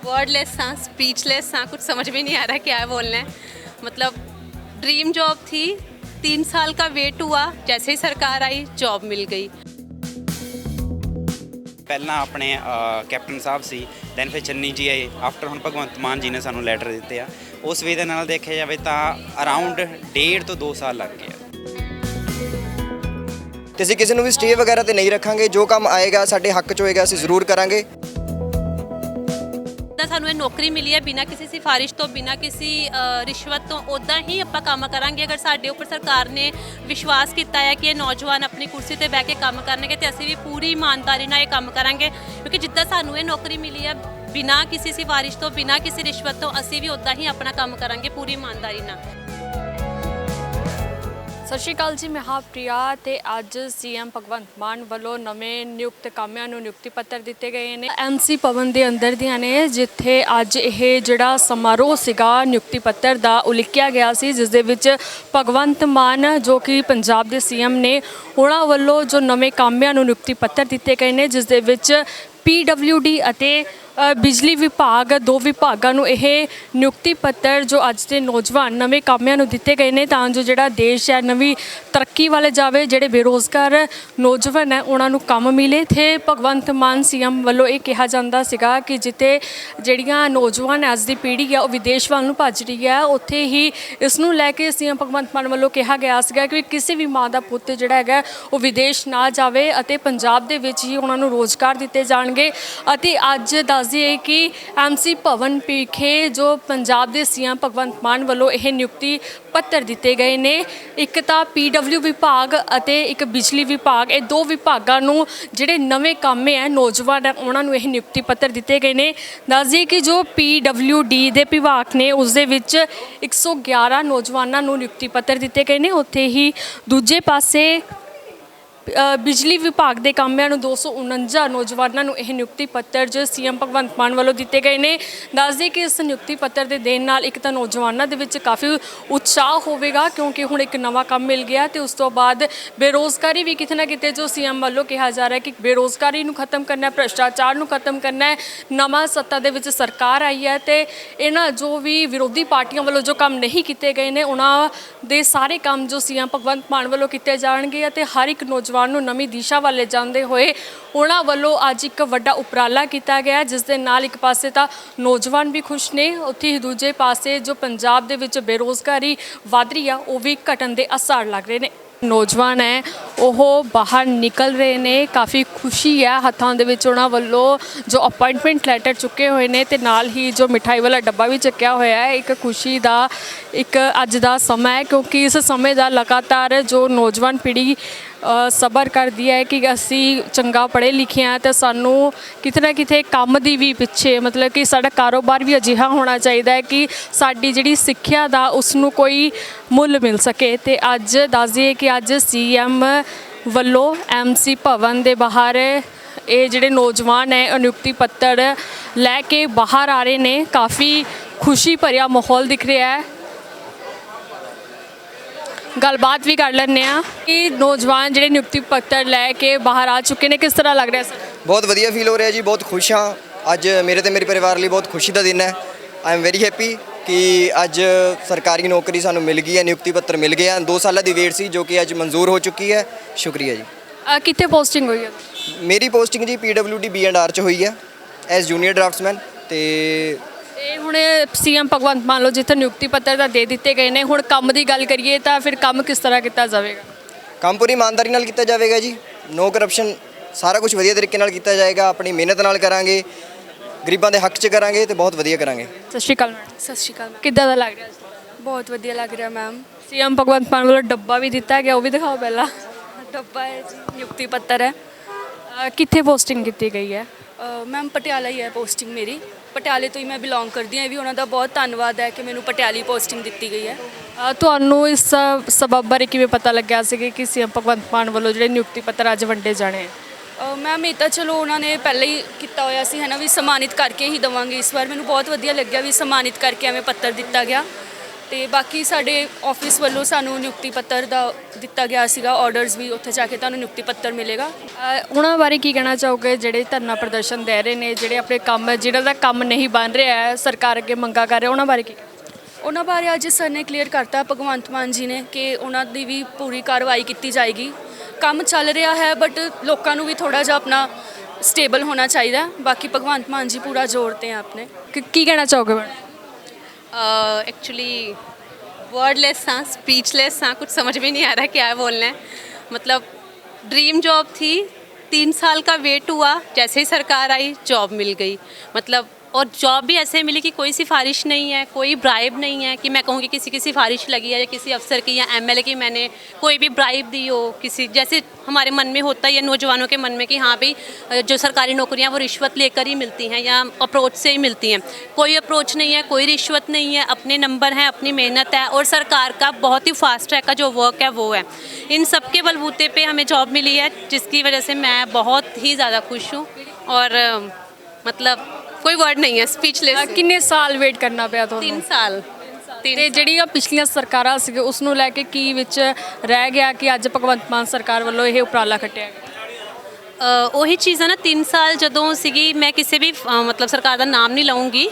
Wordless हाँ, speechless हाँ, कुछ समझ में नहीं आ रहा क्या बोलना है। मतलब ड्रीम जॉब थी, 3 साल का वेट हुआ, जैसे ही सरकार आई जॉब मिल गई। ਪਹਿਲਾਂ ਆਪਣੇ ਕੈਪਟਨ ਸਾਹਿਬ ਸੀ, ਦੈਨ ਫਿਰ ਚੰਨੀ ਜੀ ਆਏ, ਆਫਟਰ ਹੁਣ ਭਗਵੰਤ ਮਾਨ ਜੀ ਨੇ ਸਾਨੂੰ ਲੈਟਰ ਦਿੱਤੇ ਆ। ਉਸ ਵੇ ਦੇ ਨਾਲ ਦੇਖਿਆ ਜਾਵੇ ਤਾਂ ਅਰਾਊਂਡ 1.5 ਤੋਂ 2 ਸਾਲ ਲੱਗ ਗਏ ਆ। ਤੇ ਅਸੀਂ ਕਿਸੇ ਨੂੰ ਵੀ ਸਟੇ ਵਗੈਰਾ ਤੇ ਨਹੀਂ ਰੱਖਾਂਗੇ, ਜੋ ਕੰਮ ਆਏਗਾ ਸਾਡੇ ਹੱਕ 'ਚ ਹੋਏਗਾ ਅਸੀਂ ਜ਼ਰੂਰ ਕਰਾਂਗੇ। ਤਾਂ ਸਾਨੂੰ ਇਹ ਨੌਕਰੀ ਮਿਲੀ ਹੈ ਬਿਨਾਂ ਕਿਸੇ ਸਿਫਾਰਿਸ਼ ਤੋਂ, ਬਿਨਾਂ ਕਿਸੇ ਰਿਸ਼ਵਤ ਤੋਂ, ਉੱਦਾਂ ਹੀ ਆਪਾਂ ਕੰਮ ਕਰਾਂਗੇ। ਅਗਰ ਸਾਡੇ ਉੱਪਰ ਸਰਕਾਰ ਨੇ ਵਿਸ਼ਵਾਸ ਕੀਤਾ ਹੈ ਕਿ ਇਹ ਨੌਜਵਾਨ ਆਪਣੀ ਕੁਰਸੀ ਤੇ ਬਹਿ ਕੇ ਕੰਮ ਕਰਨਗੇ ਤੇ ਅਸੀਂ ਵੀ ਪੂਰੀ ਇਮਾਨਦਾਰੀ ਨਾਲ ਇਹ ਕੰਮ ਕਰਾਂਗੇ, ਕਿਉਂਕਿ ਜਿੱਦਾਂ ਸਾਨੂੰ ਇਹ ਨੌਕਰੀ ਮਿਲੀ ਹੈ ਬਿਨਾਂ ਕਿਸੇ ਸਿਫਾਰਿਸ਼ ਤੋਂ, ਬਿਨਾਂ ਕਿਸੇ ਰਿਸ਼ਵਤ ਤੋਂ, ਅਸੀਂ ਵੀ ਉੱਦਾਂ ਹੀ ਆਪਣਾ ਕੰਮ ਕਰਾਂਗੇ ਪੂਰੀ ਇਮਾਨਦਾਰੀ ਨਾਲ। ਸਤਿ ਸ਼੍ਰੀ ਅਕਾਲ ਜੀ, ਮੈਂ ਹਾਂ ਪ੍ਰਿਆ ਤੇ ਅੱਜ ਸੀਐਮ ਭਗਵੰਤ ਮਾਨ ਵੱਲੋਂ ਨਵੇਂ ਨਿਯੁਕਤ ਕਾਮਿਆਂ ਨੂੰ ਨਿਯੁਕਤੀ ਪੱਤਰ ਦਿੱਤੇ ਗਏ ਨੇ। ਐਮਸੀ ਭਵਨ ਦੇ ਅੰਦਰ ਦੀਆਂ ਨੇ, ਜਿੱਥੇ ਅੱਜ ਇਹ ਜਿਹੜਾ ਸਮਾਰੋਹ ਸੀਗਾ ਨਿਯੁਕਤੀ ਪੱਤਰ ਦਾ ਉਲੀਕਿਆ ਗਿਆ ਸੀ, ਜਿਸ ਦੇ ਵਿੱਚ ਭਗਵੰਤ ਮਾਨ ਜੋ ਕਿ ਪੰਜਾਬ ਦੇ ਸੀਐਮ ਨੇ, ਉਹਨਾਂ ਵੱਲੋਂ ਜੋ ਨਵੇਂ ਕਾਮਿਆਂ ਨੂੰ ਨਿਯੁਕਤੀ ਪੱਤਰ ਦਿੱਤੇ ਗਏ ਨੇ, ਜਿਸ ਦੇ ਵਿੱਚ PWD ਅਤੇ ਬਿਜਲੀ ਵਿਭਾਗ, 2 ਵਿਭਾਗਾਂ ਨੂੰ ਇਹ ਨਿਯੁਕਤੀ ਪੱਤਰ ਜੋ ਅੱਜ ਦੇ ਨੌਜਵਾਨ ਨਵੇਂ ਕਾਮਿਆਂ ਨੂੰ ਦਿੱਤੇ ਗਏ ਨੇ, ਤਾਂ ਜੋ ਜਿਹੜਾ ਦੇਸ਼ ਹੈ ਨਵੀਂ ਤਰੱਕੀ ਵੱਲ ਜਾਵੇ, ਜਿਹੜੇ ਬੇਰੋਜ਼ਗਾਰ ਨੌਜਵਾਨ ਹੈ ਉਹਨਾਂ ਨੂੰ ਕੰਮ ਮਿਲੇ। ਤੇ ਭਗਵੰਤ ਮਾਨ ਸੀਐਮ ਵੱਲੋਂ ਇਹ ਕਿਹਾ ਜਾਂਦਾ ਸੀਗਾ ਕਿ ਜਿੱਥੇ ਜਿਹੜੀਆਂ ਨੌਜਵਾਨ ਅੱਜ ਦੀ ਪੀੜ੍ਹੀ ਹੈ ਉਹ ਵਿਦੇਸ਼ ਵੱਲ ਨੂੰ ਭੱਜ ਰਹੀ ਹੈ, ਉੱਥੇ ਹੀ ਇਸ ਨੂੰ ਲੈ ਕੇ ਸੀਐਮ ਭਗਵੰਤ ਮਾਨ ਵੱਲੋਂ ਕਿਹਾ ਗਿਆ ਸੀਗਾ ਕਿ ਕਿਸੇ ਵੀ ਮਾਂ ਦਾ ਪੁੱਤ ਜਿਹੜਾ ਹੈਗਾ ਉਹ ਵਿਦੇਸ਼ ਨਾ ਜਾਵੇ ਅਤੇ ਪੰਜਾਬ ਦੇ ਵਿੱਚ ਹੀ ਉਹਨਾਂ ਨੂੰ ਰੋਜ਼ਗਾਰ ਦਿੱਤੇ ਜਾਣਗੇ। ਅਤੇ ਅੱਜ ਦੱਸਦੀਏ ਕਿ ਐਮਸੀ ਭਵਨ ਵਿਖੇ ਜੋ ਪੰਜਾਬ ਦੇ ਸੀਐਮ ਭਗਵੰਤ ਮਾਨ ਵੱਲੋਂ ਇਹ ਨਿਯੁਕਤੀ ਪੱਤਰ ਦਿੱਤੇ ਗਏ ਨੇ, ਇੱਕ ਤਾਂ PW ਵਿਭਾਗ ਅਤੇ ਇੱਕ ਬਿਜਲੀ ਵਿਭਾਗ, ਇਹ 2 ਵਿਭਾਗਾਂ ਨੂੰ ਜਿਹੜੇ ਨਵੇਂ ਕਾਮੇ ਹੈ ਨੌਜਵਾਨ ਉਹਨਾਂ ਨੂੰ ਇਹ ਨਿਯੁਕਤੀ ਪੱਤਰ ਦਿੱਤੇ ਗਏ ਨੇ। ਦੱਸਦੀਏ ਕਿ ਜੋ PWD ਦੇ ਵਿਭਾਗ ਨੇ ਉਸ ਦੇ ਵਿੱਚ 111 ਨੌਜਵਾਨਾਂ ਨੂੰ ਨਿਯੁਕਤੀ ਪੱਤਰ ਦਿੱਤੇ ਗਏ ਨੇ। ਉੱਥੇ ਹੀ ਦੂਜੇ ਪਾਸੇ ਬਿਜਲੀ ਵਿਭਾਗ ਦੇ ਕਾਮਿਆਂ ਨੂੰ 249 ਨੌਜਵਾਨਾਂ ਨੂੰ ਇਹ ਨਿਯੁਕਤੀ ਪੱਤਰ ਜੋ ਸੀਐਮ ਭਗਵੰਤ ਮਾਨ ਵੱਲੋਂ ਦਿੱਤੇ ਗਏ ਨੇ। ਦੱਸਦੇ ਕਿ ਇਸ ਨਿਯੁਕਤੀ ਪੱਤਰ ਦੇ ਦੇਣ ਨਾਲ ਇੱਕ ਤਾਂ ਨੌਜਵਾਨਾਂ ਦੇ ਵਿੱਚ ਕਾਫੀ ਉਤਸ਼ਾਹ ਹੋਵੇਗਾ, ਕਿਉਂਕਿ ਹੁਣ ਇੱਕ ਨਵਾਂ ਕੰਮ ਮਿਲ ਗਿਆ, ਤੇ ਉਸ ਤੋਂ ਬਾਅਦ ਬੇਰੋਜ਼ਗਾਰੀ ਵੀ ਕਿਤੇ ਨਾ ਕਿਤੇ ਜੋ ਸੀਐਮ ਵੱਲੋਂ ਕਿਹਾ ਜਾ ਰਿਹਾ ਕਿ ਬੇਰੋਜ਼ਗਾਰੀ ਨੂੰ ਖਤਮ ਕਰਨਾ, ਭ੍ਰਿਸ਼ਟਾਚਾਰ ਨੂੰ ਖਤਮ ਕਰਨਾ ਹੈ। ਨਵਾਂ ਸੱਤਾ ਦੇ ਵਿੱਚ ਸਰਕਾਰ ਆਈ ਹੈ ਤੇ ਇਹਨਾਂ ਜੋ ਵੀ ਵਿਰੋਧੀ ਪਾਰਟੀਆਂ ਵੱਲੋਂ ਜੋ ਕੰਮ ਨਹੀਂ ਕੀਤੇ ਗਏ ਨੇ, ਉਹਨਾਂ ਦੇ ਸਾਰੇ ਕੰਮ ਜੋ ਸੀਐਮ ਭਗਵੰਤ ਮਾਨ ਵੱਲੋਂ ਕੀਤੇ ਜਾਣਗੇ ਅਤੇ ਹਰ ਇੱਕ ਨੌਜਵਾਨ ਨੂੰ ਨਵੀਂ ਦਿਸ਼ਾ ਵੱਲ ਲੈ ਜਾਂਦੇ ਹੋਏ ਉਹਨਾਂ ਵੱਲੋਂ ਅੱਜ ਇੱਕ ਵੱਡਾ ਉਪਰਾਲਾ ਕੀਤਾ ਗਿਆ, ਜਿਸ ਦੇ ਨਾਲ ਇੱਕ ਪਾਸੇ ਤਾਂ ਨੌਜਵਾਨ ਵੀ ਖੁਸ਼ ਨੇ, ਉੱਥੇ ਹੀ ਦੂਜੇ ਪਾਸੇ ਜੋ ਪੰਜਾਬ ਦੇ ਵਿੱਚ ਬੇਰੋਜ਼ਗਾਰੀ ਵੱਧ ਰਹੀ ਆ ਉਹ ਵੀ ਘਟਣ ਦੇ ਆਸਾਰ ਲੱਗ ਰਹੇ ਨੇ। ਨੌਜਵਾਨ ਹੈ ਉਹ ਬਾਹਰ ਨਿਕਲ ਰਹੇ ਨੇ, ਕਾਫੀ ਖੁਸ਼ੀ ਹੈ, ਹੱਥਾਂ ਦੇ ਵਿੱਚ ਉਹਨਾਂ ਵੱਲੋਂ ਜੋ ਅਪਾਇੰਟਮੈਂਟ ਲੈਟਰ ਚੁੱਕੇ ਹੋਏ ਨੇ ਤੇ ਨਾਲ ਹੀ ਜੋ ਮਿਠਾਈ ਵਾਲਾ ਡੱਬਾ ਵੀ ਚੱਕਿਆ ਹੋਇਆ ਹੈ। ਇੱਕ ਖੁਸ਼ੀ ਦਾ ਇੱਕ ਅੱਜ ਦਾ ਸਮਾਂ ਹੈ, ਕਿਉਂਕਿ ਇਸ ਸਮੇਂ ਦਾ ਲਗਾਤਾਰ ਜੋ ਨੌਜਵਾਨ ਪੀੜ੍ਹੀ ਸਬਰ ਕਰਦੀ ਹੈ ਕਿ ਅਸੀਂ ਚੰਗਾ ਪੜ੍ਹੇ ਲਿਖੇ ਹਾਂ ਤੇ ਸਾਨੂੰ ਕਿਤੇ ਨਾ ਕਿਤੇ ਕੰਮ ਦੀ ਵੀ ਪਿੱਛੇ, ਮਤਲਬ ਕਿ ਸਾਡਾ ਕਾਰੋਬਾਰ ਵੀ ਅਜਿਹਾ ਹੋਣਾ ਚਾਹੀਦਾ ਹੈ ਕਿ ਸਾਡੀ ਜਿਹੜੀ ਸਿੱਖਿਆ ਦਾ ਉਸ ਨੂੰ ਕੋਈ ਮੁੱਲ ਮਿਲ ਸਕੇ। ਤੇ ਅੱਜ ਦੱਸ ਦਈਏ ਕਿ ਅੱਜ ਸੀਐਮ ਵੱਲੋਂ ਐਮਸੀ ਭਵਨ ਦੇ ਬਾਹਰ ਇਹ ਜਿਹੜੇ ਨੌਜਵਾਨ ਹੈ ਉਹ ਨਿਯੁਕਤੀ ਪੱਤਰ ਲੈ ਕੇ ਬਾਹਰ ਆ ਰਹੇ ਨੇ। ਕਾਫੀ ਖੁਸ਼ੀ ਭਰਿਆ ਮਾਹੌਲ ਦਿਖ ਰਿਹਾ ਹੈ। ਗੱਲਬਾਤ ਵੀ ਕਰ ਲੈਂਦੇ ਹਾਂ ਕਿ ਨੌਜਵਾਨ ਜਿਹੜੇ ਨਿਯੁਕਤੀ ਪੱਤਰ ਲੈ ਕੇ ਬਾਹਰ ਆ ਚੁੱਕੇ ਨੇ, ਕਿਸ ਤਰ੍ਹਾਂ ਲੱਗ ਰਿਹਾ ਸਰ? ਬਹੁਤ ਵਧੀਆ ਫੀਲ ਹੋ ਰਿਹਾ ਜੀ, ਬਹੁਤ ਖੁਸ਼ ਹਾਂ। ਅੱਜ ਮੇਰੇ ਤੇ ਮੇਰੇ ਪਰਿਵਾਰ ਲਈ ਬਹੁਤ ਖੁਸ਼ੀ ਦਾ ਦਿਨ ਹੈ। ਆਈ ਐਮ ਵੈਰੀ ਹੈਪੀ ਕਿ ਅੱਜ ਸਰਕਾਰੀ ਨੌਕਰੀ ਸਾਨੂੰ ਮਿਲ ਗਈ ਹੈ, ਨਿਯੁਕਤੀ ਪੱਤਰ ਮਿਲ ਗਿਆ। 2 ਸਾਲਾਂ ਦੀ ਵੇਟ ਸੀ ਜੋ ਕਿ ਅੱਜ ਮਨਜ਼ੂਰ ਹੋ ਚੁੱਕੀ ਹੈ। ਸ਼ੁਕਰੀਆ ਜੀ। ਕਿੱਥੇ ਪੋਸਟਿੰਗ ਹੋਈ ਹੈ? ਮੇਰੀ ਪੋਸਟਿੰਗ ਜੀ PWD B&R 'ਚ ਹੋਈ ਹੈ ਐਜ਼ ਜੂਨੀਅਰ ਡਰਾਫਟਸਮੈਨ। ਤੇ ਇਹ ਹੁਣ ਸੀਐਮ ਭਗਵੰਤ ਮਾਨ ਲੋ ਜਿੱਥੇ ਨਿਯੁਕਤੀ ਪੱਤਰ ਤਾਂ ਦੇ ਦਿੱਤੇ ਗਏ ਨੇ, ਹੁਣ ਕੰਮ ਦੀ ਗੱਲ ਕਰੀਏ ਤਾਂ ਫਿਰ ਕੰਮ ਕਿਸ ਤਰ੍ਹਾਂ ਕੀਤਾ ਜਾਵੇਗਾ? ਕੰਮ ਪੂਰੀ ਇਮਾਨਦਾਰੀ ਨਾਲ ਕੀਤਾ ਜਾਵੇਗਾ ਜੀ, ਨੋ ਕਰਪਸ਼ਨ, ਸਾਰਾ ਕੁਝ ਵਧੀਆ ਤਰੀਕੇ ਨਾਲ ਕੀਤਾ ਜਾਏਗਾ। ਆਪਣੀ ਮਿਹਨਤ ਨਾਲ ਕਰਾਂਗੇ, ਗਰੀਬਾਂ ਦੇ ਹੱਕ 'ਚ ਕਰਾਂਗੇ ਤੇ ਬਹੁਤ ਵਧੀਆ ਕਰਾਂਗੇ। ਸਤਿ ਸ਼੍ਰੀ ਅਕਾਲ ਮੈਡਮ। ਸਤਿ ਸ਼੍ਰੀ ਅਕਾਲ। ਕਿੱਦਾਂ ਦਾ ਲੱਗ ਰਿਹਾ? ਬਹੁਤ ਵਧੀਆ ਲੱਗ ਰਿਹਾ ਮੈਮ। ਸੀਐਮ ਭਗਵੰਤ ਮਾਨ ਵੱਲੋਂ ਡੱਬਾ ਵੀ ਦਿੱਤਾ ਗਿਆ, ਉਹ ਵੀ ਦਿਖਾਓ ਪਹਿਲਾਂ। ਡੱਬਾ ਹੈ ਜੀ, ਨਿਯੁਕਤੀ ਪੱਤਰ ਹੈ। ਕਿੱਥੇ ਪੋਸਟਿੰਗ ਕੀਤੀ ਗਈ ਹੈ? ਮੈਮ ਪਟਿਆਲਾ ਹੀ ਹੈ ਪੋਸਟਿੰਗ ਮੇਰੀ, ਪਟਿਆਲੇ ਤੋਂ ਹੀ ਮੈਂ ਬਿਲੋਂਗ ਕਰਦੀ ਹਾਂ। ਇਹ ਵੀ ਉਹਨਾਂ ਦਾ ਬਹੁਤ ਧੰਨਵਾਦ ਹੈ ਕਿ ਮੈਨੂੰ ਪਟਿਆਲੇ ਪੋਸਟਿੰਗ ਦਿੱਤੀ ਗਈ ਹੈ। ਤੁਹਾਨੂੰ ਇਸ ਸਬਬ ਬਾਰੇ ਕਿਵੇਂ ਪਤਾ ਲੱਗਿਆ ਸੀ ਕਿ ਸੀਐਮ ਭਗਵੰਤ ਮਾਨ ਵੱਲੋਂ ਜਿਹੜੇ ਨਿਯੁਕਤੀ ਪੱਤਰ ਅੱਜ ਵੰਡੇ ਜਾਣੇ? ਮੈਮ ਇਹ ਤਾਂ ਚਲੋ ਉਹਨਾਂ ਨੇ ਪਹਿਲਾਂ ਹੀ ਕੀਤਾ ਹੋਇਆ ਸੀ ਹੈ ਨਾ, ਵੀ ਸਨਮਾਨਿਤ ਕਰਕੇ ਹੀ ਦੇਵਾਂਗੇ। ਇਸ ਵਾਰ ਮੈਨੂੰ ਬਹੁਤ ਵਧੀਆ ਲੱਗਿਆ ਵੀ ਸਨਮਾਨਿਤ ਕਰਕੇ ਐਵੇਂ ਪੱਤਰ ਦਿੱਤਾ ਗਿਆ। ਤੇ ਬਾਕੀ ਸਾਡੇ ਆਫਿਸ ਵੱਲੋਂ ਸਾਨੂੰ ਨਿਯੁਕਤੀ ਪੱਤਰ ਦਾ ਦਿੱਤਾ ਗਿਆ ਸੀਗਾ ਆਰਡਰਸ ਵੀ, ਉੱਥੇ ਜਾ ਕੇ ਤੁਹਾਨੂੰ ਨਿਯੁਕਤੀ ਪੱਤਰ ਮਿਲੇਗਾ। ਉਹਨਾਂ ਬਾਰੇ ਕੀ ਕਹਿਣਾ ਚਾਹੋਗੇ ਜਿਹੜੇ ਧਰਨਾ ਪ੍ਰਦਰਸ਼ਨ ਦੇ ਰਹੇ ਨੇ, ਜਿਹੜੇ ਆਪਣੇ ਕੰਮ ਜਿਹਨਾਂ ਦਾ ਕੰਮ ਨਹੀਂ ਬਣ ਰਿਹਾ ਹੈ, ਸਰਕਾਰ ਅੱਗੇ ਮੰਗਾ ਕਰ ਰਹੇ, ਉਹਨਾਂ ਬਾਰੇ ਕੀ? ਉਹਨਾਂ ਬਾਰੇ ਅੱਜ ਸਰ ਨੇ ਕਲੀਅਰ ਕਰਤਾ ਭਗਵੰਤ ਮਾਨ ਜੀ ਨੇ ਕਿ ਉਹਨਾਂ ਦੀ ਵੀ ਪੂਰੀ ਕਾਰਵਾਈ ਕੀਤੀ ਜਾਏਗੀ। ਕੰਮ ਚੱਲ ਰਿਹਾ ਹੈ ਬਟ ਲੋਕਾਂ ਨੂੰ ਵੀ ਥੋੜਾ ਜਿਹਾ ਆਪਣਾ ਸਟੇਬਲ ਹੋਣਾ ਚਾਹੀਦਾ। ਬਾਕੀ ਭਗਵੰਤ ਮਾਨ ਜੀ पूरा जोड़ते हैं आपने। ਕੀ ਕਹਿਣਾ ਚਾਹੋਗੇ ਮੈਡਮ? एक्चुअली वर्डलेस हाँ, स्पीचलेस हाँ, कुछ समझ में नहीं आ रहा क्या बोलना है। मतलब ड्रीम जॉब थी, 3 साल का वेट हुआ, जैसे ही सरकार आई जॉब मिल गई। मतलब और जॉब भी ऐसे मिली कि कोई सिफारिश नहीं है, कोई ब्राइब नहीं है कि मैं कहूँगी किसी की सिफारिश लगी है या किसी अफसर की या एमएलए की मैंने कोई भी ब्राइब दी हो किसी, जैसे हमारे मन में होता है या नौजवानों के मन में कि हाँ भाई जो सरकारी नौकरियाँ वो रिश्वत लेकर ही मिलती हैं या अप्रोच से ही मिलती हैं। कोई अप्रोच नहीं है, कोई रिश्वत नहीं है, अपने नंबर हैं, अपनी मेहनत है और सरकार का बहुत ही फास्ट ट्रैक का जो वर्क है वो है। इन सब के बलबूते पे हमें जॉब मिली है जिसकी वजह से मैं बहुत ही ज़्यादा खुश हूँ और मतलब कोई वर्ड नहीं है, स्पीचलेस। ਕਿੰਨੇ ਸਾਲ ਵੇਟ ਕਰਨਾ ਪਿਆ ਤੁਹਾਨੂੰ? 3 ਸਾਲ। ਤੇ ਜਿਹੜੀਆਂ ਪਿਛਲੀਆਂ ਸਰਕਾਰਾਂ ਸੀ ਉਸ ਨੂੰ ਲੈ ਕੇ ਕੀ ਵਿੱਚ ਰਹਿ ਗਿਆ ਕਿ ਅੱਜ ਭਗਵੰਤ ਮਾਨ ਸਰਕਾਰ ਵੱਲੋਂ ਇਹ ਉਪਰਾਲਾ ਕੱਟਿਆ ਗਿਆ? ਉਹੀ ਚੀਜ਼ ਹੈ ਨਾ, 3 ਸਾਲ ਜਦੋਂ ਸੀਗੀ ਮੈਂ ਕਿਸੇ ਵੀ ਮਤਲਬ ਸਰਕਾਰ ਦਾ ਨਾਮ ਨਹੀਂ ਲਵਾਂਗੀ,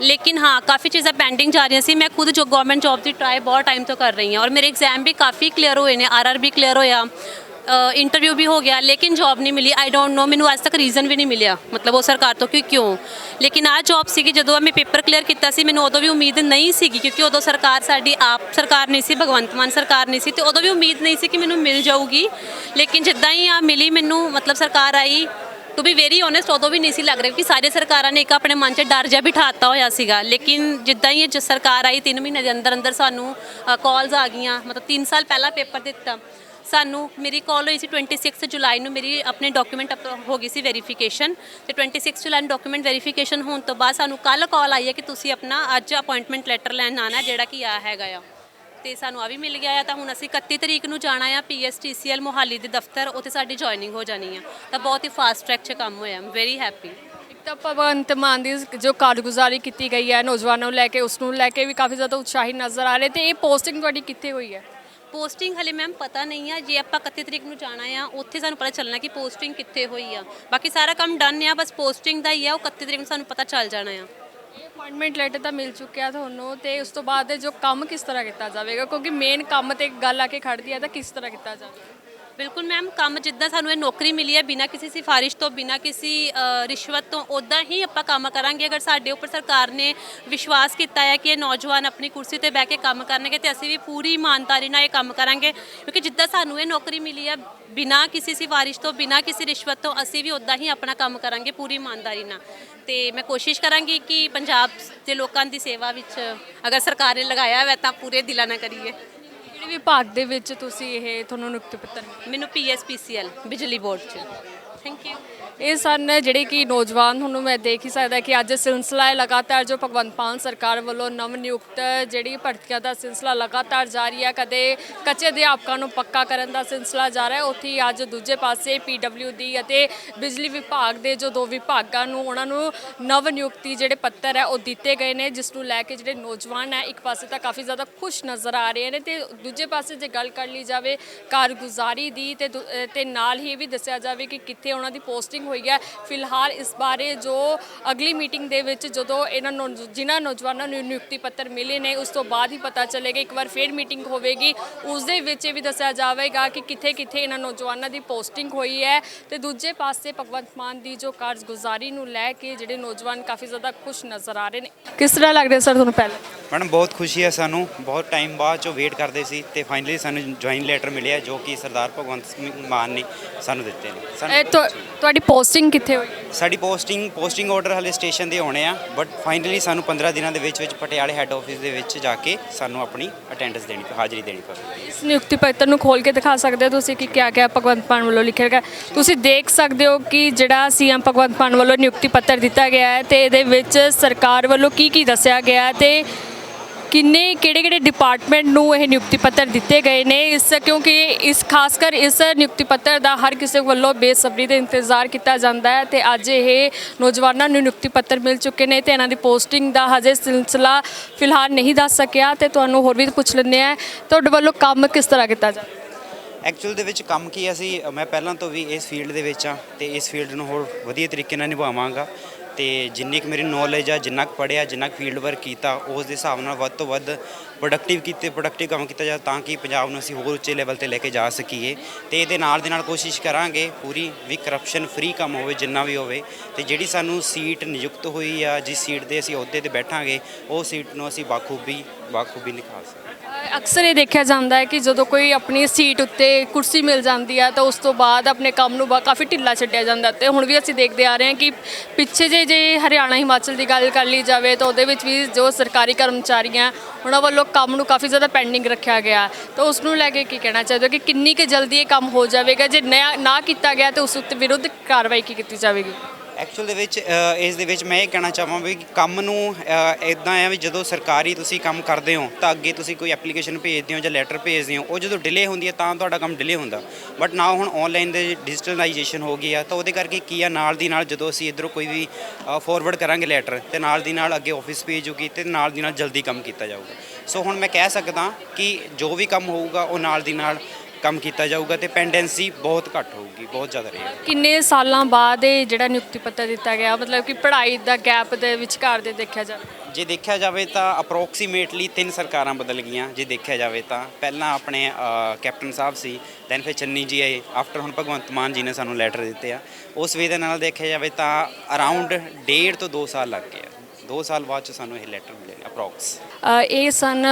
ਲੇਕਿਨ ਹਾਂ ਕਾਫੀ ਚੀਜ਼ਾਂ ਪੈਂਡਿੰਗ ਜਾ ਰਹੀਆਂ ਸੀ। ਮੈਂ ਖੁਦ ਜੋ ਗਵਰਨਮੈਂਟ ਜੌਬ ਦੀ ਟਰਾਈ ਬਹੁਤ ਟਾਈਮ ਤੋਂ ਕਰ ਰਹੀ ਹਾਂ ਔਰ ਮੇਰੇ ਐਗਜ਼ਾਮ ਵੀ ਕਾਫੀ ਕਲੀਅਰ ਹੋਏ ਨੇ, ਆਰਆਰਬੀ ਕਲੀਅਰ ਹੋਇਆ, इंटरव्यू भी हो गया, लेकिन जॉब नहीं मिली। आई डोंट नो, मैनू अज तक रीजन भी नहीं मिलिया मतलब वो सरकार तो कि क्यों। लेकिन आ जॉब सी जो मैं पेपर क्लीयर किया सी, मैनू उदों भी उम्मीद नहीं सी क्योंकि उदों सरकार साडी आप सरकार नहीं सी, भगवंत मान सरकार नहीं सी, तो उदों भी उम्मीद नहीं सी कि मैनू मिल जाऊगी। लेकिन जिद्दां ही आ मिली मैनू मतलब सरकार आई, टू बी वेरी ऑनेस्ट उदों भी नहीं सी लग रहा कि सारे सरकारां ने एक अपने मन च डर जिहा बिठाता होया सीगा। लेकिन जिद्दां ही जो सरकार आई 3 महीने के अंदर अंदर सानू कॉल्स आ गई, मतलब 3 साल पहला पेपर दिता सानू। मेरी कॉल हुई सी 26 जुलाई ਨੂੰ मेरी अपने डॉक्यूमेंट हो गई सी वेरीफिकेशन, तो 26 जुलाई ਨੂੰ डॉक्यूमेंट वेरीफिकेशन होने तो बाद सानू कल कॉल आई है कि तुसी अपना अज अपॉइंटमेंट लैटर लैन आना जिहड़ा कि आ हैगा आ, तो सानू आ भी मिल गया है। तो हुण असीं 31 तरीक ਨੂੰ जाना है PSTCL मोहाली ਦੇ दफ्तर, उत्थे साडी जॉइनिंग हो जानी है। तो बहुत ही फास्ट ट्रैक 'ਚ काम होया, वेरी हैप्पी। ਤਾਂ ਭਗਵੰਤ ਮਾਨ ਦੀ ਜੋ ਕਾਰਗੁਜ਼ਾਰੀ ਕੀਤੀ ਗਈ ਹੈ ਨੌਜਵਾਨਾਂ ਨੂੰ ਲੈ ਕੇ, ਉਸ ਨੂੰ ਲੈ ਕੇ ਵੀ ਕਾਫੀ ਜ਼ਿਆਦਾ ਉਤਸ਼ਾਹਿਤ ਨਜ਼ਰ ਆ ਰਹੇ। ਤੇ ਇਹ ਪੋਸਟਿੰਗ ਤੁਹਾਡੀ ਕਿੱਥੇ ਹੋਈ ਹੈ? पोस्टिंग हले मैम पता नहीं है, जे आप 31 तरीक ਨੂੰ जाना है उत्थे सानू पता चलना कि पोस्टिंग कित्थे हुई है। बाकी सारा काम डन है, बस पोस्टिंग ਦਾ ਹੀ ਹੈ, ਉਹ 31 ਤਰੀਕ ਨੂੰ ਸਾਨੂੰ ਪਤਾ ਚੱਲ ਜਾਣਾ ਹੈ। ਇਹ ਅਪਾਇੰਟਮੈਂਟ ਲੈਟਰ ਤਾਂ ਮਿਲ ਚੁੱਕਿਆ ਤੁਹਾਨੂੰ, ਤੇ ਉਸ ਤੋਂ ਬਾਅਦ ਜੋ ਕੰਮ ਕਿਸ ਤਰ੍ਹਾਂ ਕੀਤਾ ਜਾਵੇਗਾ, ਕਿਉਂਕਿ ਮੇਨ ਕੰਮ ਤੇ ਗੱਲ ਆ ਕੇ ਖੜਦੀ ਹੈ, ਤਾਂ ਕਿਸ ਤਰ੍ਹਾਂ ਕੀਤਾ ਜਾਵੇਗਾ? ਬਿਲਕੁਲ ਮੈਮ, ਕੰਮ ਜਿੱਦਾਂ ਸਾਨੂੰ ਇਹ ਨੌਕਰੀ ਮਿਲੀ ਹੈ ਬਿਨਾਂ ਕਿਸੇ ਸਿਫਾਰਿਸ਼ ਤੋਂ, ਬਿਨਾਂ ਕਿਸੇ ਰਿਸ਼ਵਤ ਤੋਂ, ਉੱਦਾਂ ਹੀ ਆਪਾਂ ਕੰਮ ਕਰਾਂਗੇ। ਅਗਰ ਸਾਡੇ ਉੱਪਰ ਸਰਕਾਰ ਨੇ ਵਿਸ਼ਵਾਸ ਕੀਤਾ ਹੈ ਕਿ ਇਹ ਨੌਜਵਾਨ ਆਪਣੀ ਕੁਰਸੀ ਤੇ ਬਹਿ ਕੇ ਕੰਮ ਕਰਨਗੇ ਤੇ ਅਸੀਂ ਵੀ ਪੂਰੀ ਇਮਾਨਦਾਰੀ ਨਾਲ ਇਹ ਕੰਮ ਕਰਾਂਗੇ, ਕਿਉਂਕਿ ਜਿੱਦਾਂ ਸਾਨੂੰ ਇਹ ਨੌਕਰੀ ਮਿਲੀ ਹੈ ਬਿਨਾਂ ਕਿਸੇ ਸਿਫਾਰਿਸ਼ ਤੋਂ, ਬਿਨਾਂ ਕਿਸੇ ਰਿਸ਼ਵਤ ਤੋਂ, ਅਸੀਂ ਵੀ ਉੱਦਾਂ ਹੀ ਆਪਣਾ ਕੰਮ ਕਰਾਂਗੇ ਪੂਰੀ ਇਮਾਨਦਾਰੀ ਨਾਲ। ਤੇ ਮੈਂ ਕੋਸ਼ਿਸ਼ ਕਰਾਂਗੀ ਕਿ ਪੰਜਾਬ ਦੇ ਲੋਕਾਂ ਦੀ ਸੇਵਾ ਵਿੱਚ ਅਗਰ ਸਰਕਾਰ ਨੇ ਲਗਾਇਆ ਹੋਇਆ ਤਾਂ ਪੂਰੇ ਦਿਲਾਂ ਨਾਲ ਕਰੀਏ। ਕਿਹੜੇ ਵਿਭਾਗ ਦੇ ਵਿੱਚ ਤੁਸੀਂ ਇਹ ਤੁਹਾਨੂੰ ਨਿਯੁਕਤੀ ਪੱਤਰ ਮਿਲਿਆ? ਮੈਨੂੰ PSPCL ਬਿਜਲੀ ਬੋਰਡ 'ਚ। Thank you. ਇਹ ਸਨ ਜਿਹੜੇ ਕਿ ਨੌਜਵਾਨ ਤੁਹਾਨੂੰ ਮੈਂ ਦੇਖ ਹੀ ਸਕਦਾ ਕਿ ਅੱਜ ਸਿਲਸਿਲਾ ਹੈ ਲਗਾਤਾਰ ਜੋ ਭਗਵੰਤ ਮਾਨ ਸਰਕਾਰ ਵੱਲੋਂ ਨਵ ਨਿਯੁਕਤ ਜਿਹੜੀ ਭਰਤੀਆਂ ਦਾ ਸਿਲਸਿਲਾ ਲਗਾਤਾਰ ਜਾਰੀ ਹੈ। ਕਦੇ ਕੱਚੇ ਅਧਿਆਪਕਾਂ ਨੂੰ ਪੱਕਾ ਕਰਨ ਦਾ ਸਿਲਸਿਲਾ ਜਾ ਰਿਹਾ, ਉੱਥੇ ਹੀ ਅੱਜ ਦੂਜੇ ਪਾਸੇ PWD ਅਤੇ ਬਿਜਲੀ ਵਿਭਾਗ ਦੇ ਜੋ 2 ਵਿਭਾਗਾਂ ਨੂੰ ਉਹਨਾਂ ਨੂੰ ਨਵ ਨਿਯੁਕਤੀ ਜਿਹੜੇ ਪੱਤਰ ਹੈ ਉਹ ਦਿੱਤੇ ਗਏ ਨੇ, ਜਿਸ ਨੂੰ ਲੈ ਕੇ ਜਿਹੜੇ ਨੌਜਵਾਨ ਹੈ ਇੱਕ ਪਾਸੇ ਤਾਂ ਕਾਫੀ ਜ਼ਿਆਦਾ ਖੁਸ਼ ਨਜ਼ਰ ਆ ਰਹੇ ਨੇ, ਤੇ ਦੂਜੇ ਪਾਸੇ ਜੇ ਗੱਲ ਕਰ ਲਈ ਜਾਵੇ ਕਾਰਗੁਜ਼ਾਰੀ ਦੀ ਤੇ ਨਾਲ ਹੀ ਇਹ ਵੀ ਦੱਸਿਆ ਜਾਵੇ ਕਿ ਕਿੱਥੇ ਉਹਨਾਂ ਦੀ ਪੋਸਟਿੰਗ ਹੋਈ ਹੈ। ਫਿਲਹਾਲ ਇਸ ਬਾਰੇ ਜੋ ਅਗਲੀ ਮੀਟਿੰਗ ਦੇ ਵਿੱਚ ਜਦੋਂ ਇਹਨਾਂ ਜਿਨ੍ਹਾਂ ਨੌਜਵਾਨਾਂ ਨੂੰ ਨਿਯੁਕਤੀ ਪੱਤਰ ਮਿਲੇ ਨੇ ਉਸ ਤੋਂ ਬਾਅਦ ਹੀ ਪਤਾ ਚੱਲੇਗਾ। ਇੱਕ ਵਾਰ ਫਿਰ ਮੀਟਿੰਗ ਹੋਵੇਗੀ, ਉਸ ਦੇ ਵਿੱਚ ਇਹ ਵੀ ਦੱਸਿਆ ਜਾਵੇਗਾ ਕਿ ਕਿੱਥੇ ਕਿੱਥੇ ਇਹਨਾਂ ਨੌਜਵਾਨਾਂ ਦੀ ਪੋਸਟਿੰਗ ਹੋਈ ਹੈ। ਤੇ ਦੂਜੇ ਪਾਸੇ ਭਗਵੰਤ ਮਾਨ ਦੀ ਜੋ ਕਾਰਗੁਜ਼ਾਰੀ ਨੂੰ ਲੈ ਕੇ ਜਿਹੜੇ ਨੌਜਵਾਨ ਕਾਫੀ ਜ਼ਿਆਦਾ ਖੁਸ਼ ਨਜ਼ਰ ਆ ਰਹੇ ਨੇ। ਕਿਸ ਤਰ੍ਹਾਂ ਲੱਗ ਰਿਹਾ ਸਰ ਤੁਹਾਨੂੰ? ਪਹਿਲਾਂ ਮੈਡਮ ਬਹੁਤ ਖੁਸ਼ੀ ਹੈ ਸਾਨੂੰ, ਬਹੁਤ ਟਾਈਮ ਬਾਅਦ ਚੋਂ ਵੇਟ ਕਰਦੇ ਸੀ ਤੇ ਫਾਈਨਲੀ ਸਾਨੂੰ ਜੁਆਇਨ ਲੈਟਰ ਮਿਲਿਆ ਜੋ ਕਿ ਸਰਦਾਰ ਭਗਵੰਤ ਮਾਨ ਨੇ ਸਾਨੂੰ ਦਿੱਤੇ ਨੇ। ਤੁਹਾਡੀ ਪੋਸਟਿੰਗ ਕਿੱਥੇ ਹੋਈ? ਸਾਡੀ ਪੋਸਟਿੰਗ ਆਰਡਰ ਹਲੇ ਸਟੇਸ਼ਨ ਦੇ ਹੋਣੇ ਆ, ਬਟ ਫਾਈਨਲੀ ਸਾਨੂੰ 15 ਦਿਨਾਂ ਦੇ ਵਿੱਚ ਪਟਿਆਲੇ ਹੈੱਡ ਆਫਿਸ ਦੇ ਵਿੱਚ ਜਾ ਕੇ ਸਾਨੂੰ ਆਪਣੀ ਅਟੈਂਡੈਂਸ ਦੇਣੀ, ਹਾਜ਼ਰੀ ਦੇਣੀ ਪਵੇਗੀ। ਇਸ ਨਿਯੁਕਤੀ ਪੱਤਰ ਨੂੰ ਖੋਲ ਕੇ ਦਿਖਾ ਸਕਦੇ ਹੋ ਤੁਸੀਂ ਕਿ ਕਿਆ ਭਗਵੰਤ ਮਾਨ ਵੱਲੋਂ ਲਿਖਿਆ ਗਿਆ? ਤੁਸੀਂ ਦੇਖ ਸਕਦੇ ਹੋ ਕਿ ਜਿਹੜਾ CM ਭਗਵੰਤ ਮਾਨ ਵੱਲੋਂ ਨਿਯੁਕਤੀ ਪੱਤਰ ਦਿੱਤਾ ਗਿਆ ਹੈ ਤੇ ਇਹਦੇ ਵਿੱਚ ਸਰਕਾਰ ਵੱਲੋਂ ਕੀ ਦੱਸਿਆ ਗਿਆ ਹੈ ਤੇ ਕਿੰਨੇ ਕਿਹੜੇ ਡਿਪਾਰਟਮੈਂਟ ਨੂੰ ਇਹ ਨਿਯੁਕਤੀ ਪੱਤਰ ਦਿੱਤੇ ਗਏ ਨੇ ਕਿਉਂਕਿ ਇਸ ਖਾਸ ਕਰ ਇਸ ਨਿਯੁਕਤੀ ਪੱਤਰ ਦਾ ਹਰ ਕਿਸੇ ਵੱਲੋਂ ਬੇਸਬਰੀ ਦੇ ਇੰਤਜ਼ਾਰ ਕੀਤਾ ਜਾਂਦਾ ਹੈ ਤੇ ਅੱਜ ਇਹ ਨੌਜਵਾਨਾਂ ਨੂੰ ਨਿਯੁਕਤੀ ਪੱਤਰ ਮਿਲ ਚੁੱਕੇ ਨੇ ਤੇ ਇਹਨਾਂ ਦੀ ਪੋਸਟਿੰਗ ਦਾ ਹਜੇ ਸਿਲਸਿਲਾ ਫਿਲਹਾਲ ਨਹੀਂ ਦੱਸ ਸਕਿਆ ਤੇ ਤੁਹਾਨੂੰ ਹੋਰ ਵੀ ਪੁੱਛ ਲੈਂਦੇ ਆ ਤੁਹਾਡੇ ਵੱਲੋਂ ਕੰਮ ਕਿਸ ਤਰ੍ਹਾਂ ਕੀਤਾ ਜਾਂਦਾ? ਐਕਚੁਅਲ ਦੇ ਵਿੱਚ ਕੰਮ ਕੀ ਅਸੀਂ ਮੈਂ ਪਹਿਲਾਂ ਤੋਂ ਵੀ ਇਸ ਫੀਲਡ ਦੇ ਵਿੱਚ ਆ ਤੇ ਇਸ ਫੀਲਡ ਨੂੰ ਹੋਰ ਵਧੀਆ ਤਰੀਕੇ ਨਾਲ ਨਿਭਾਵਾਂਗਾ ਤੇ ਜਿੰਨੀ ਕੁ ਮੇਰੀ ਨੌਲੇਜ ਆ, ਜਿੰਨਾ ਕੁ ਪੜ੍ਹਿਆ, ਜਿੰਨਾ ਕੁ ਫੀਲਡ ਵਰਕ ਕੀਤਾ, ਉਸ ਦੇ ਹਿਸਾਬ ਨਾਲ ਵੱਧ ਤੋਂ ਵੱਧ ਪ੍ਰੋਡਕਟਿਵ ਕੰਮ ਕੀਤਾ ਜਾਵੇ ਤਾਂ ਕਿ ਪੰਜਾਬ ਨੂੰ ਅਸੀਂ ਹੋਰ ਉੱਚੇ ਲੈਵਲ ਤੇ ਲੈ ਕੇ ਜਾ ਸਕੀਏ ਤੇ ਇਹਦੇ ਨਾਲ ਦੇ ਨਾਲ ਕੋਸ਼ਿਸ਼ ਕਰਾਂਗੇ ਪੂਰੀ ਵੀ ਕਰਪਸ਼ਨ ਫ੍ਰੀ ਕੰਮ ਹੋਵੇ ਜਿੰਨਾ ਵੀ ਹੋਵੇ ਤੇ ਜਿਹੜੀ ਸਾਨੂੰ ਸੀਟ ਨਿਯੁਕਤ ਹੋਈ ਆ, ਜਿਸ ਸੀਟ ਦੇ ਅਸੀਂ ਅਹੁਦੇ ਤੇ ਬੈਠਾਂਗੇ, ਉਹ ਸੀਟ ਨੂੰ ਅਸੀਂ ਬਾਖੂਬੀ ਨਿਭਾ ਸਕਦੇ। ਅਕਸਰ ਇਹ ਦੇਖਿਆ ਜਾਂਦਾ ਹੈ ਕਿ ਜਦੋਂ ਕੋਈ ਆਪਣੀ ਸੀਟ ਉੱਤੇ ਕੁਰਸੀ ਮਿਲ ਜਾਂਦੀ ਹੈ ਤਾਂ ਉਸ ਤੋਂ ਬਾਅਦ ਆਪਣੇ ਕੰਮ ਨੂੰ ਕਾਫੀ ਢਿੱਲਾ ਛੱਡਿਆ ਜਾਂਦਾ ਤੇ ਹੁਣ ਵੀ ਅਸੀਂ ਦੇਖਦੇ ਆ ਰਹੇ ਹਾਂ ਕਿ ਪਿੱਛੇ ਜੇ ਹਰਿਆਣਾ ਹਿਮਾਚਲ ਦੀ ਗੱਲ ਕਰ ਲਈ ਜਾਵੇ ਤਾਂ ਉਹਦੇ ਵਿੱਚ ਵੀ ਜੋ ਸਰਕਾਰੀ ਕਰਮਚਾਰੀ ਆ ਉਹਨਾਂ ਵੱਲੋਂ ਕੰਮ ਨੂੰ ਕਾਫੀ ਜ਼ਿਆਦਾ ਪੈਂਡਿੰਗ ਰੱਖਿਆ ਗਿਆ ਤਾਂ ਉਸ ਨੂੰ ਲੈ ਕੇ ਕੀ ਕਹਿਣਾ ਚਾਹੀਦਾ ਕਿ ਕਿੰਨੀ ਕੁ ਜਲਦੀ ਇਹ ਕੰਮ ਹੋ ਜਾਵੇਗਾ ਜੇ ਨਾ ਕੀਤਾ ਗਿਆ ਤਾਂ ਉਸ ਉੱਤੇ ਵਿਰੁੱਧ ਕਾਰਵਾਈ ਕੀ ਕੀਤੀ ਜਾਵੇਗੀ? ਐਕਚੁਅਲ ਦੇ ਵਿੱਚ ਇਸ ਦੇ ਵਿੱਚ ਮੈਂ ਇਹ ਕਹਿਣਾ ਚਾਹਾਂ ਵੀ ਕੰਮ ਨੂੰ ਇੱਦਾਂ ਆ ਵੀ ਜਦੋਂ ਸਰਕਾਰੀ ਤੁਸੀਂ ਕੰਮ ਕਰਦੇ ਹੋ ਤਾਂ ਅੱਗੇ ਤੁਸੀਂ ਕੋਈ ਐਪਲੀਕੇਸ਼ਨ ਭੇਜਦੇ ਹੋ ਜਾਂ ਲੈਟਰ ਭੇਜਦੇ ਹੋ, ਉਹ ਜਦੋਂ ਡਿਲੇ ਹੁੰਦੀ ਹੈ ਤਾਂ ਤੁਹਾਡਾ ਕੰਮ ਡਿਲੇ ਹੁੰਦਾ, ਬਟ ਨਾ ਹੁਣ ਆਨਲਾਈਨ ਦੇ ਡਿਜੀਟਲਾਈਜੇਸ਼ਨ ਹੋ ਗਈ ਆ ਤਾਂ ਉਹਦੇ ਕਰਕੇ ਕੀ ਆ ਨਾਲ ਦੀ ਨਾਲ ਜਦੋਂ ਅਸੀਂ ਇੱਧਰੋਂ ਕੋਈ ਵੀ ਫੋਰਵਰਡ ਕਰਾਂਗੇ ਲੈਟਰ ਤੇ ਨਾਲ ਦੀ ਨਾਲ ਅੱਗੇ ਆਫਿਸ ਭੇਜੂਗੀ ਤੇ ਨਾਲ ਦੀ ਨਾਲ ਜਲਦੀ ਕੰਮ ਕੀਤਾ ਜਾਊਗਾ। ਸੋ ਹੁਣ ਮੈਂ ਕਹਿ ਸਕਦਾ ਕਿ ਜੋ ਵੀ ਕੰਮ ਹੋਊਗਾ ਉਹ ਨਾਲ ਦੀ ਨਾਲ ਕੰਮ ਕੀਤਾ ਜਾਊਗਾ ਤੇ ਪੈਂਡੈਂਸੀ ਬਹੁਤ ਘੱਟ ਹੋਊਗੀ, ਬਹੁਤ ਜ਼ਿਆਦਾ ਰਹੇਗੀ। ਕਿੰਨੇ ਸਾਲਾਂ ਬਾਅਦ ਇਹ ਜਿਹੜਾ ਨਿਯੁਕਤੀ ਪੱਤਰ ਦਿੱਤਾ ਗਿਆ ਮਤਲਬ ਕਿ ਪੜ੍ਹਾਈ ਦਾ ਗੈਪ ਦੇ ਵਿਚਕਾਰ ਦੇ ਦੇਖਿਆ ਜਾਵੇ? ਜੇ ਦੇਖਿਆ ਜਾਵੇ ਤਾਂ ਅਪਰੋਕਸੀਮੇਟਲੀ 3 ਸਰਕਾਰਾਂ ਬਦਲ ਗਈਆਂ। ਜੇ ਦੇਖਿਆ ਜਾਵੇ ਤਾਂ ਪਹਿਲਾਂ ਆਪਣੇ ਕੈਪਟਨ ਸਾਹਿਬ ਸੀ, ਦੈਨ ਫਿਰ ਚੰਨੀ ਜੀ ਆਏ, ਆਫਟਰ ਹੁਣ ਭਗਵੰਤ ਮਾਨ ਜੀ ਨੇ ਸਾਨੂੰ ਲੈਟਰ ਦਿੱਤੇ ਆ। ਉਸ ਵੇ ਦੇ ਨਾਲ ਦੇਖਿਆ ਜਾਵੇ ਤਾਂ ਅਰਾਊਂਡ 1.5 ਤੋਂ 2 ਸਾਲ ਲੱਗ ਗਏ ਆ। 2 ਸਾਲ ਬਾਅਦ ਚ ਸਾਨੂੰ ਇਹ ਲੈਟਰ ਮਿਲੇ ਅਪਰੋਕਸ। ਇਹ ਸਨ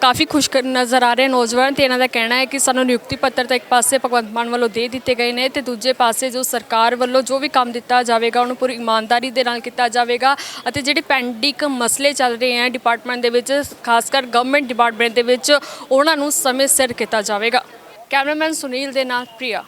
ਕਾਫੀ ਖੁਸ਼ ਨਜ਼ਰ ਆ ਰਹੇ ਨੌਜਵਾਨ ਤੇ ਇਹਨਾਂ ਦਾ ਕਹਿਣਾ ਹੈ ਕਿ ਸਾਨੂੰ ਨਿਯੁਕਤੀ ਪੱਤਰ ਤਾਂ ਇੱਕ ਪਾਸੇ ਭਗਵੰਤ ਮਾਨ ਵੱਲੋਂ ਦੇ ਦਿੱਤੇ ਗਏ ਨੇ ਤੇ ਦੂਜੇ ਪਾਸੇ ਜੋ ਸਰਕਾਰ ਵੱਲੋਂ ਜੋ ਵੀ ਕੰਮ ਦਿੱਤਾ ਜਾਵੇਗਾ ਉਹਨੂੰ ਪੂਰੀ ਇਮਾਨਦਾਰੀ ਦੇ ਨਾਲ ਕੀਤਾ ਜਾਵੇਗਾ ਅਤੇ ਜਿਹੜੇ ਪੈਂਡਿੰਗ ਮਸਲੇ ਚੱਲ ਰਹੇ ਹਨ ਡਿਪਾਰਟਮੈਂਟ ਦੇ ਵਿੱਚ, ਖਾਸ ਕਰ ਗਵਰਨਮੈਂਟ ਡਿਪਾਰਟਮੈਂਟ ਦੇ ਵਿੱਚ, ਉਹਨਾਂ ਨੂੰ ਸਮੇਂ ਸਿਰ ਕੀਤਾ ਜਾਵੇਗਾ। ਕੈਮਰਾਮੈਨ ਸੁਨੀਲ ਦੇ ਨਾਲ ਪ੍ਰਿਆ।